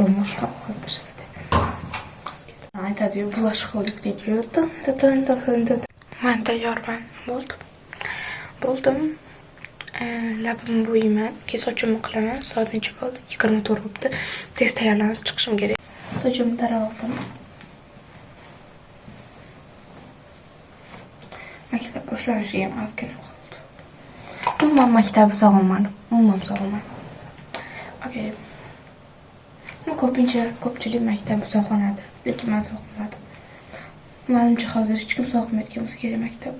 promotion qildirsa deb. Aytadi-yu, bulaşıqlik deydi-yu. Men tayyorman. Bo'ldim. Labim bo'yayman, keyin sochimni qilaman. Soat necha bo'ldi? 24 bo'libdi. Tez tayyorlanib chiqishim kerak. Sochimni tarab oldim. Maktab boshlanishiga ham ozgina qoldi. Umuman maktabni sog'inmadim. Okey. Ko'pchilik maktabni sog'inadi, lekin men sog'inmadim. Menimcha hozir hech kim sog'inmayotgan bo'lsa kerak maktab.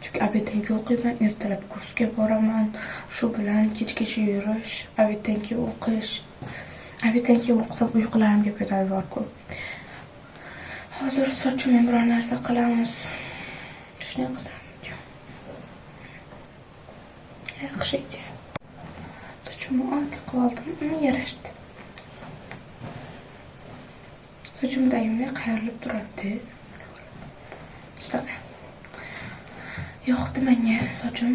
Çünkü abiyadan o'qiyman, ertalab kursga boraman, shu bilan kechgacha yurish, abiyadan o'qish. Abiyadan o'qisam uyqularimga pedal bor-ku. Hozir sochimga biror narsa qilamiz. Shunday qilsam. Yaxshi edi. Sochimni oddiy qilib oldim, yarashdi. Sochim doimiy qayrilib turadi. Shunaqa. Yo'qdi menga sochim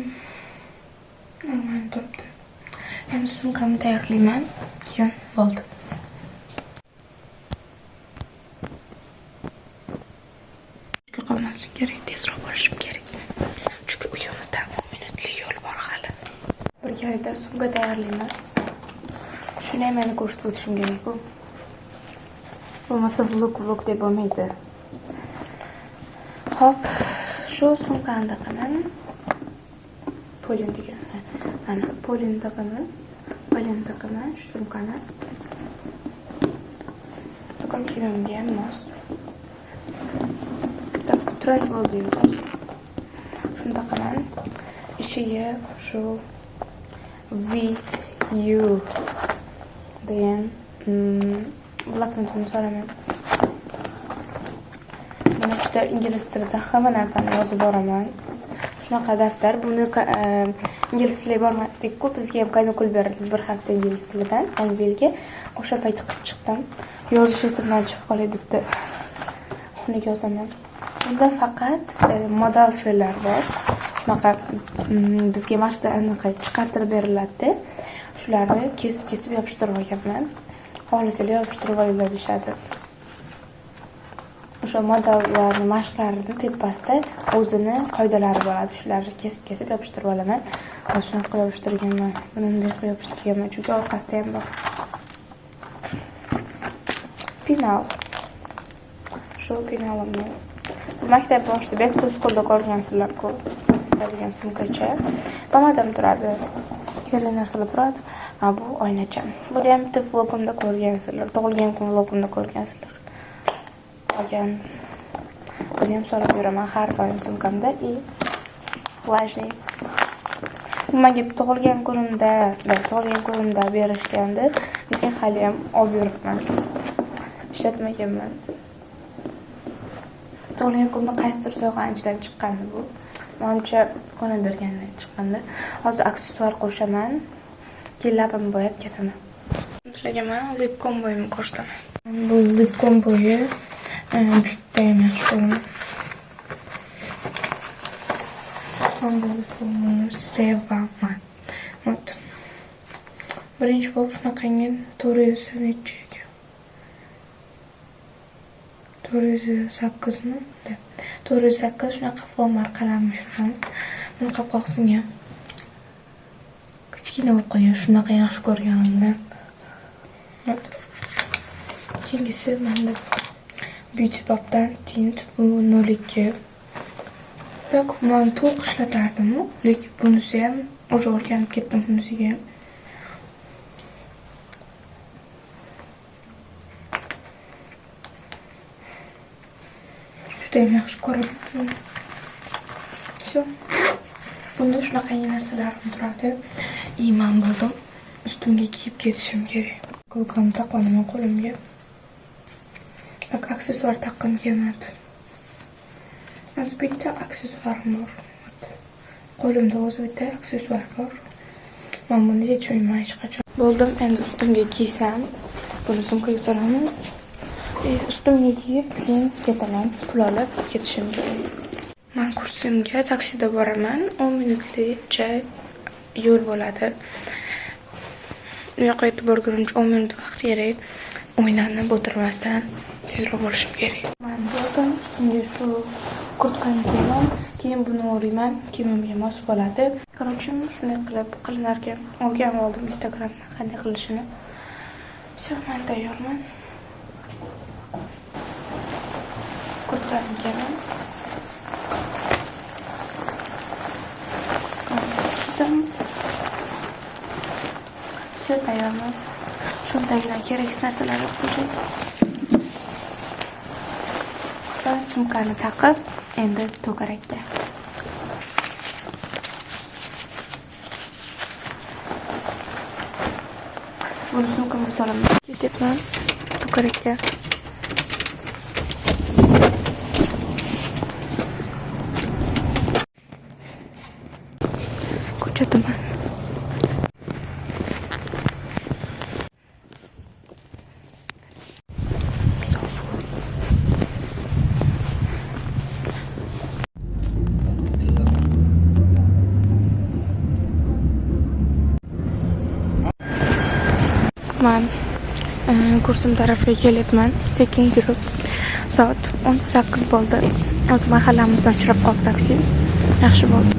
normal turibdi. Endi sumkamni tayyorlayman, keyin bo'ldi. Qolmaslik kerak, tezroq borishim kerak. Chunki uyimizdan 10 minutlik yo'l bor hali. Birgalikda sumka tayyorlaymiz. Shuni ham meni ko'rsatib o'tishim kerak-ku. Bo'lmasa vlog deb bo'lmaydi. Hop, shu sumkani taqaman. Polin degan. Ana, polin taqaman, shu sumkani. Do'kon kiyimimga ham mos. Trend bo'ldi. Shuni taqaman. Ishiga shu with you degan bloknotimni solaman. Buni ichida ingliz tilida hamma narsani yozib boraman. Shunaqa daftar. Buni ingliz tiliga bormadik-ku, bizga ham kanikul berildi bir hafta ingliz tilidan Yangi yilga. O'sha payt qilib chiqdim. Yozish esimdan chiqib qolay debdi. Uni yozaman. Bunda faqat modal fe'llar bor. Shunaqa bizga mashqda aniq chiqartirib beriladi. Shularni kesib yopishtirib olganman. Xolislar yopishtirib olinglar deyshadi. O'sha modallarni mashqlarini tepasida o'zini qoidalari bo'ladi. Shularni kesib yopishtirib olaman. Hozir shunaqa qilib yopishtirganman. Buni bunday qilib yopishtirganman, chunki orqasida ham bor. Penal. Shu penalimni maktab boshida bektu skolda ko'rgansizlar-ku. Degan sumkacha. Pomadam turadi. Keling narsalar turadi. Bu oynacham. Buni ham bitta vlogimda ko'rgansizlar. Tug'ilgan kun vlogimda ko'rgansizlar. Buni ham solib yuraman har doim sumkamda. Flashli. Menga tug'ilgan kunimda berishgandi, lekin hali ham olib yuribman. Ishlatmaganman. Tug'ilgan kunimda qaysidir sovg'anchidan chiqqandi bu. Menimcha ona bergandan chiqqandi. Hozir aksessuar qo'shaman. Keyin labimni bo'yab ketaman. Sizlarga lip komboyimni ko'rsataman. Bu lip komboyi juda ham yaxshi ko'raman. Sevaman. Birinchi bo'lib shunaqangi 400 necha ekan. 408 mi? 408 shunaqa flomar qalamni ishlatamiz. Buni qopqog'isiga kichkina bo'lib qolgan, shunaqa yaxshi ko'rganimdan. Keyingisi menda Beauty Pop'dan tint bu 02. Tak, men to'q ishlatardim, lekin bunisi ham o'sha o'rganib ketdim bunisiga. Juda ham yaxshi ko'raman. Shu. Bunda shunaqa narsalarim turadi. Men bo'ldim. Ustimga kiyib ketishim kerak. Qo'lqamni taqolaman qo'limga. Tak, aksessuar taqqim kelmadi. O'zi bitta aksessuarim bor. Qo'limda o'zi bitta aksessuar bor. Men buni yechmayman hech qachon. Bo'ldim, endi ustimga kiysam, buni sumkaga solamiz. Ustimga kiyib, keyin ketaman. Pul olib ketishim kerak. Men kursimga taksida boraman. 10 minutgacha yo'l bo'ladi. u yoqqa yetib borgunimcha 10 minut vaqt kerak. O'ylanib o'tirmasdan tezroq bo'lishim kerak. Men bo'ldim, ustimga shu kurtkani kiyaman, keyin buni o'rayman, kiyimimga mos bo'ladi. Короче, shunday qilib qilinarkan. Olgan oldim Instagramdan qanday qilishini. Все, men tayyorman. Kurtkani kiyaman. Все, tayyorman. Shundagidan keraksiz narsalarni qo'shib va sumkani taqib, endi to'garakka. Buni sumkamga solaman. Ketyapman to'garakka. Ko'chataman. Men kursim tarafga kelyapman. Sekin yurib. Soat 18 bo'ldi. Hozir mahallamizdan uchrab qoldi taksi. Yaxshi bo'ldi.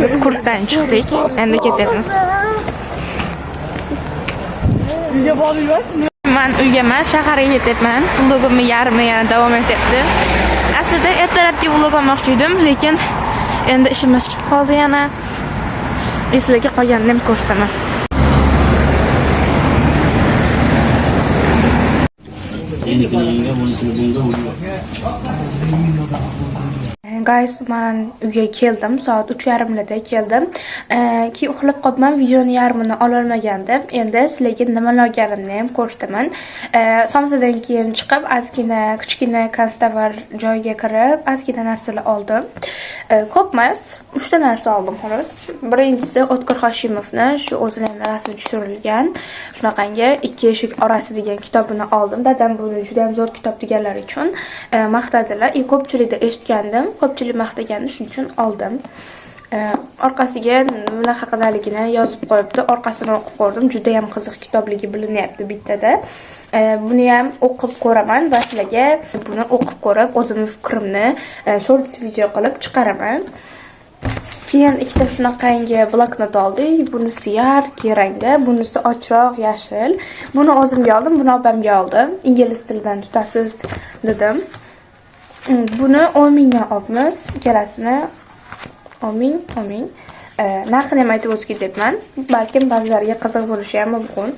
Biz kursdan chiqdik. Endi ketyapmiz. Uyga borayapman. Men uyga emas, shaharga ketyapman. Vlogimni yarmi yana davom etyapti. Aslida ertalabki vlog olmoqchi edim, lekin endi ishimiz chiqib qoldi yana. Sizlarga qolganini ham ko'rsataman. Guys, men uyga keldim. Soat 3:30da keldim. Keyin uxlab qolibman, videoni yarmini ola olmagandim. Endi sizlarga nimalar olganimni ham ko'rsataman. Somsadan keyin chiqib, ozgina kichkina konstavar joyiga kirib, ozgina narsalar oldim. Ko'p emas, 3 ta narsa oldim xolos. Birinchisi O'tkir Hoshimovni shu o'zining rasmi tushirilgan shunaqangi 2 eshik orasi degan kitobini oldim. Dadam buni juda ham zo'r kitob deganlar uchun maqtadilar. Ko'pchilikda eshitgandim. Ko'pchilik maqtagandi, shuning uchun oldim. Orqasiga nima haqidaligini yozib qo'yibdi. Orqasini o'qib ko'rdim. Juda ham qiziq kitobligi bilinyapti bittada. Buni ham o'qib ko'raman va sizlarga buni o'qib ko'rib, o'zimning fikrimni short video qilib chiqaraman. Keyin ikkita shunaqangi bloknot oldik. Bunisi yarki rangda, bunisi ochroq yashil. Buni o'zimga oldim, buni opamga oldim. Ingliz tilidan tutasiz dedim. Buni 10 mingdan olamiz. Ikkalasini 10 ming. Narxini ham aytib o'tib ketyapman. Balkim ba'zilariga qiziq bo'lishi ham mumkin.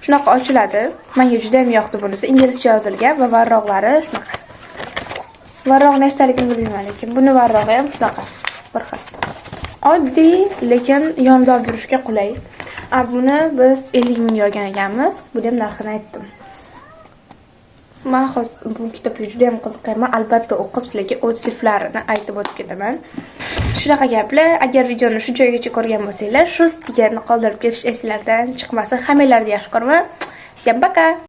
Shunaqa ochiladi. Menga juda ham yoqdi bunisi. Inglizcha yozilgan va varroqlari shunaqa. Varroq nechtaligini bilmayman, lekin buni varrog'i ham shunaqa. Bir xil. Oddiy, lekin yonida olib yurishga qulay. Buni biz 50 ming olgan ekanmiz. Buni ham narxini aytdim. Men hozir bu kitobga juda ham qiziqaman. Albatta o'qib sizlarga odsiflarini aytib o'tib ketaman. Shunaqa gaplar. Agar videoni shu joygacha ko'rgan bo'lsanglar, shu stikerni qoldirib ketish esinglardan chiqmasin. Hammanglarni yaxshi ko'raman. Всем пока.